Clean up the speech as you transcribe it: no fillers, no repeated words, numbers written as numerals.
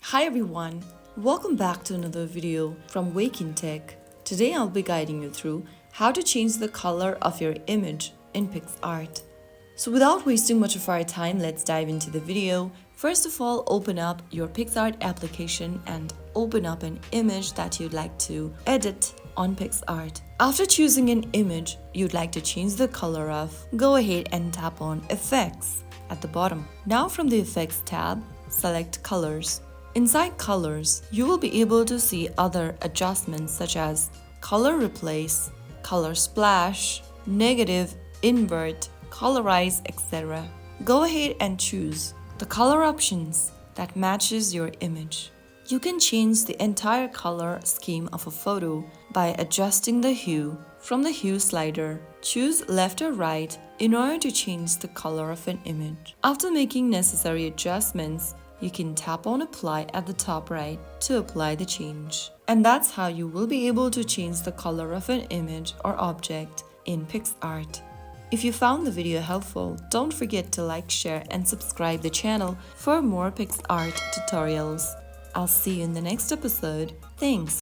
Hi everyone, welcome back to another video from Wake&Tech. Today I'll be guiding you through how to change the color of your image in Picsart. So without wasting much of our time, let's dive into the video. First of all, open up your Picsart application and open up an image that you'd like to edit on Picsart. After choosing an image you'd like to change the color of, go ahead and tap on Effects at the bottom. Now from the Effects tab, select Colors. Inside Colors, you will be able to see other adjustments such as Color Replace, Color Splash, Negative, Invert, Colorize, etc. Go ahead and choose the color options that matches your image. You can change the entire color scheme of a photo by adjusting the hue. From the hue slider, choose left or right in order to change the color of an image. After making necessary adjustments, you can tap on Apply at the top right to apply the change. And that's how you will be able to change the color of an image or object in Picsart. If you found the video helpful, don't forget to like, share, and subscribe the channel for more Picsart tutorials. I'll see you in the next episode. Thanks